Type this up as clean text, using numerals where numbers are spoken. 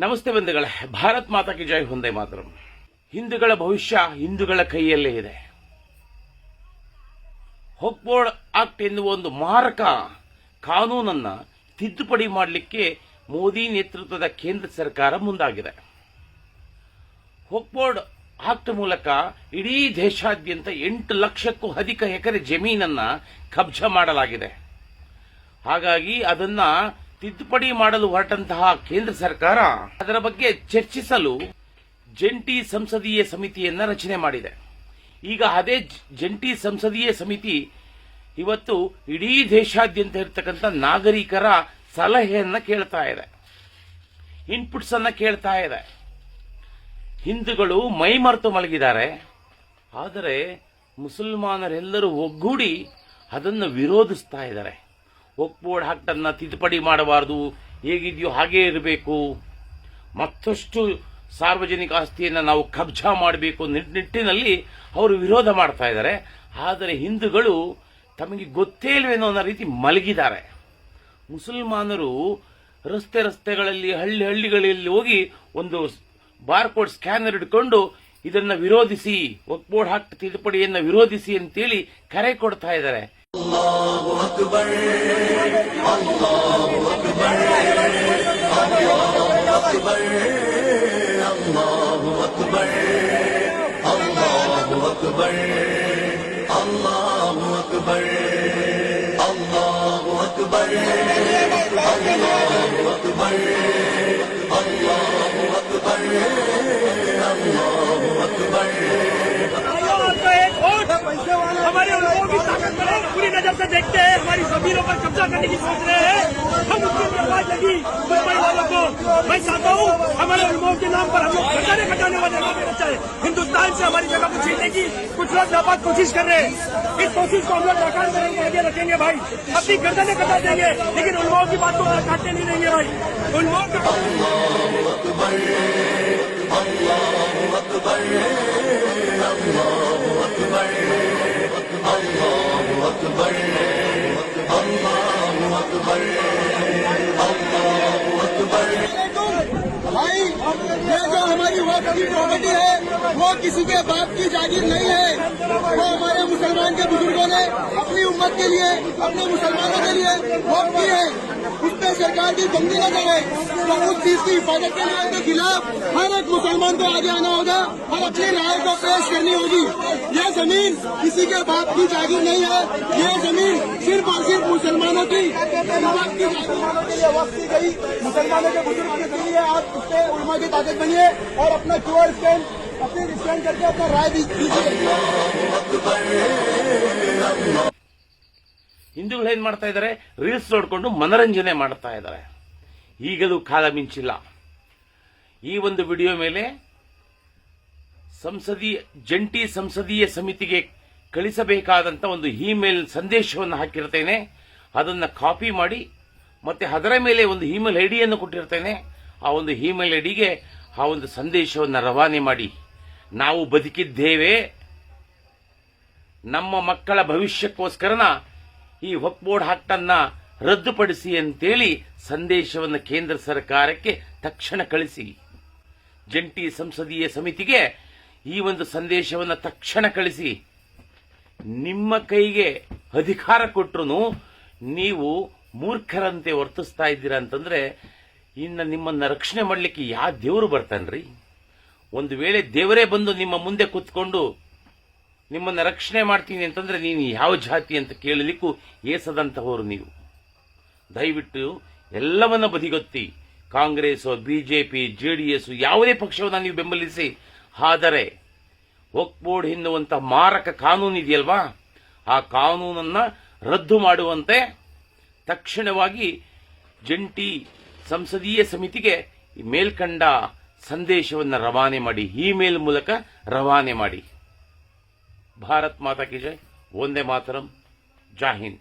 ನಮಸ್ತೆ ಬಂಧುಗಳೇ, ಭಾರತ್ ಮಾತಾ ಕಿ ಜೈ, ಒಂದೇ ಮಾತರಂ. ಹಿಂದೂಗಳ ಭವಿಷ್ಯ ಹಿಂದೂಗಳ ಕೈಯಲ್ಲೇ ಇದೆ. ವಕ್ಫ್ ಆಕ್ಟ್ ಎನ್ನುವ ಒಂದು ಮಾರಕ ಕಾನೂನನ್ನ ತಿದ್ದುಪಡಿ ಮಾಡಲಿಕ್ಕೆ ಮೋದಿ ನೇತೃತ್ವದ ಕೇಂದ್ರ ಸರ್ಕಾರ ಮುಂದಾಗಿದೆ. ವಕ್ಫ್ ಆಕ್ಟ್ ಮೂಲಕ ಇಡೀ ದೇಶಾದ್ಯಂತ 8 ಲಕ್ಷಕ್ಕೂ ಅಧಿಕ ಎಕರೆ ಜಮೀನನ್ನ ಕಬ್ಜಾ ಮಾಡಲಾಗಿದೆ. ಹಾಗಾಗಿ ಅದನ್ನ ತಿದ್ದುಪಡಿ ಮಾಡಲು ಹೊರಟಂತಹ ಕೇಂದ್ರ ಸರ್ಕಾರ ಅದರ ಬಗ್ಗೆ ಚರ್ಚಿಸಲು ಜಂಟಿ ಸಂಸದೀಯ ಸಮಿತಿಯನ್ನ ರಚನೆ ಮಾಡಿದೆ. ಈಗ ಅದೇ ಜಂಟಿ ಸಂಸದೀಯ ಸಮಿತಿ ಇವತ್ತು ಇಡೀ ದೇಶಾದ್ಯಂತ ಇರತಕ್ಕಂಥ ನಾಗರಿಕರ ಸಲಹೆಯನ್ನ ಕೇಳ್ತಾ ಇದೆ, ಇನ್ಪುಟ್ಸ್ ಅನ್ನ ಕೇಳ್ತಾ ಇದೆ. ಹಿಂದೂಗಳು ಮೈಮರೆತು ಮಲಗಿದ್ದಾರೆ, ಆದರೆ ಮುಸಲ್ಮಾನರೆಲ್ಲರೂ ಒಗ್ಗೂಡಿ ಅದನ್ನು ವಿರೋಧಿಸ್ತಾ ಇದ್ದಾರೆ. ವಕ್ಫ್ ಆಕ್ಟ್ ಅನ್ನ ತಿದ್ದುಪಡಿ ಮಾಡಬಾರದು, ಹೇಗಿದೆಯೋ ಹಾಗೇ ಇರಬೇಕು, ಮತ್ತಷ್ಟು ಸಾರ್ವಜನಿಕ ಆಸ್ತಿಯನ್ನು ನಾವು ಕಬ್ಜಾ ಮಾಡಬೇಕು ನಿಟ್ಟಿನಲ್ಲಿ ಅವರು ವಿರೋಧ ಮಾಡ್ತಾ ಇದ್ದಾರೆ. ಆದರೆ ಹಿಂದೂಗಳು ತಮಗೆ ಗೊತ್ತೇ ಇಲ್ವೇನೋ ಅನ್ನೋ ರೀತಿ ಮಲಗಿದ್ದಾರೆ. ಮುಸಲ್ಮಾನರು ರಸ್ತೆಗಳಲ್ಲಿ ಹಳ್ಳಿಗಳಲ್ಲಿ ಹೋಗಿ ಒಂದು ಬಾರ್ಕೋಡ್ ಸ್ಕ್ಯಾನರ್ ಇಟ್ಕೊಂಡು ಇದನ್ನ ವಿರೋಧಿಸಿ, ವಕ್ಫ್ ಆಕ್ಟ್ ತಿದ್ದುಪಡಿಯನ್ನ ವಿರೋಧಿಸಿ ಅಂತೇಳಿ ಕರೆ ಕೊಡ್ತಾ ಇದ್ದಾರೆ. ಅಲ್ಲಾಹು ಅಕ್ಬರ್, ಅಲ್ಲಾಹು ಅಕ್ಬರ್, ಅಲ್ಲಾಹು ಅಕ್ಬರ್, ಅಲ್ಲಾಹು ಅಕ್ಬರ್, ಅಲ್ಲಾಹು ಅಕ್ಬರ್, ಅಲ್ಲಾಹು ಅಕ್ಬರ್, ಅಲ್ಲಾಹು ಅಕ್ಬರ್, ಅಲ್ಲಾಹು ಅಕ್ಬರ್, ಅಲ್ಲಾಹು ಅಕ್ಬರ್, ಅಲ್ಲಾಹು ಅಕ್ಬರ್. हमारे लोगों की ताकत पर पूरी नजर से देखते हैं, हमारी जमीनों पर कब्जा करने की सोच रहे हैं. हम उसके लिए आवाज लगी मुंबई वालों को. मैं चाहता हूँ हमारे उलमाओं के नाम पर हम लोग घटाने वाले ना देना चाहिए. हिंदुस्तान से हमारी जगह को छीनने की कुछ लोग नापाक कोशिश कर रहे हैं. इस कोशिश को हम लोग नाकाम करेंगे, आगे रखेंगे भाई. अपनी गर्दनें कटा देंगे, लेकिन उलमाओं की बात को काटने नहीं देंगे भाई. उलमाओं का भाई, ये जो हमारी वक्फ की प्रॉपर्टी है वो किसी के बाप की जागीर नहीं है. वो हमारे मुसलमान के बुजुर्गों ने अपनी उम्मत के लिए, अपने मुसलमानों के लिए वक्फ की है. उस पर सरकार की बंदी न करे. तो उस चीज की हिफाजत के लिए उनके खिलाफ हर एक मुसलमान को आगे आना होगा और अपनी राय को पेश करनी होगी. ये जमीन किसी के बाप की जागीर नहीं है. ये जमीन सिर्फ और सिर्फ मुसलमानों की वक्फ की गई. मुसलमानों के बुजुर्ग के जरिए आप उससे उलमा की ताकत बनिए और अपना QR स्कैन करके अपना राय दीजिए. ಹಿಂದೂಗಳು ಏನ್ ಮಾಡ್ತಾ ಇದ್ದಾರೆ, ರೀಲ್ಸ್ ನೋಡ್ಕೊಂಡು ಮನರಂಜನೆ ಮಾಡ್ತಾ ಇದ್ದಾರೆ. ಈಗಲೂ ಕಾಲ ಮಿಂಚಿಲ್ಲ. ಈ ಒಂದು ವಿಡಿಯೋ ಮೇಲೆ ಜಂಟಿ ಸಂಸದೀಯ ಸಮಿತಿಗೆ ಕಳಿಸಬೇಕಾದಂತ ಒಂದು ಇಮೇಲ್ ಸಂದೇಶವನ್ನು ಹಾಕಿರ್ತೇನೆ. ಅದನ್ನ ಕಾಪಿ ಮಾಡಿ ಮತ್ತೆ ಅದರ ಮೇಲೆ ಒಂದು ಇಮೇಲ್ ಐಡಿಯನ್ನು ಕೊಟ್ಟಿರ್ತೇನೆ. ಆ ಒಂದು ಇಮೇಲ್ ಐಡಿಗೆ ಆ ಒಂದು ಸಂದೇಶವನ್ನು ರವಾನೆ ಮಾಡಿ, ನಾವು ಬದುಕಿದ್ದೇವೆ, ನಮ್ಮ ಮಕ್ಕಳ ಭವಿಷ್ಯಕ್ಕೋಸ್ಕರನ ಈ ವಕ್ಫ್ ಆಕ್ಟ್ ಅನ್ನ ರದ್ದುಪಡಿಸಿ ಅಂತೇಳಿ ಸಂದೇಶವನ್ನು ಕೇಂದ್ರ ಸರ್ಕಾರಕ್ಕೆ ತಕ್ಷಣ ಕಳಿಸಿ. ಜಂಟಿ ಸಂಸದೀಯ ಸಮಿತಿಗೆ ಈ ಒಂದು ಸಂದೇಶವನ್ನು ತಕ್ಷಣ ಕಳಿಸಿ. ನಿಮ್ಮ ಕೈಗೆ ಅಧಿಕಾರ ಕೊಟ್ಟರು ನೀವು ಮೂರ್ಖರಂತೆ ವರ್ತಿಸ್ತಾ ಇದ್ದೀರಾ ಅಂತಂದ್ರೆ ಇನ್ನು ನಿಮ್ಮನ್ನ ರಕ್ಷಣೆ ಮಾಡಲಿಕ್ಕೆ ಯಾವ ದೇವರು ಬರ್ತಾನ್ರಿ? ಒಂದು ವೇಳೆ ದೇವರೇ ಬಂದು ನಿಮ್ಮ ಮುಂದೆ ಕೂತ್ಕೊಂಡು ನಿಮ್ಮನ್ನ ರಕ್ಷಣೆ ಮಾಡ್ತೀನಿ ಅಂತಂದ್ರೆ ನೀನು ಯಾವ ಜಾತಿ ಅಂತ ಕೇಳಲಿಕ್ಕೂ ಏಸದಂತಹವರು ನೀವು. ದಯವಿಟ್ಟು ಎಲ್ಲವನ್ನ ಬದಿಗೊತ್ತಿ, ಕಾಂಗ್ರೆಸ್, ಬಿಜೆಪಿ, JDS ಯಾವುದೇ ಪಕ್ಷವನ್ನ ನೀವು ಬೆಂಬಲಿಸಿ, ಆದರೆ ವಕ್ಫ್ ಬೋರ್ಡ್ ಎನ್ನುವಂತ ಮಾರಕ ಕಾನೂನು ಇದೆಯಲ್ವಾ, ಆ ಕಾನೂನನ್ನ ರದ್ದು ಮಾಡುವಂತೆ ತಕ್ಷಣವಾಗಿ ಜಂಟಿ ಸಂಸದೀಯ ಸಮಿತಿಗೆ ಮೇಲ್ಕಂಡ ಸಂದೇಶವನ್ನು ರವಾನೆ ಮಾಡಿ, ಇಮೇಲ್ ಮೂಲಕ ರವಾನೆ ಮಾಡಿ. ಭಾರತ್ ಮಾತಾ ಕಿ ಜೈ, ಒಂದೇ ಮಾತರಂ. ಜೈ ಹಿಂದ್.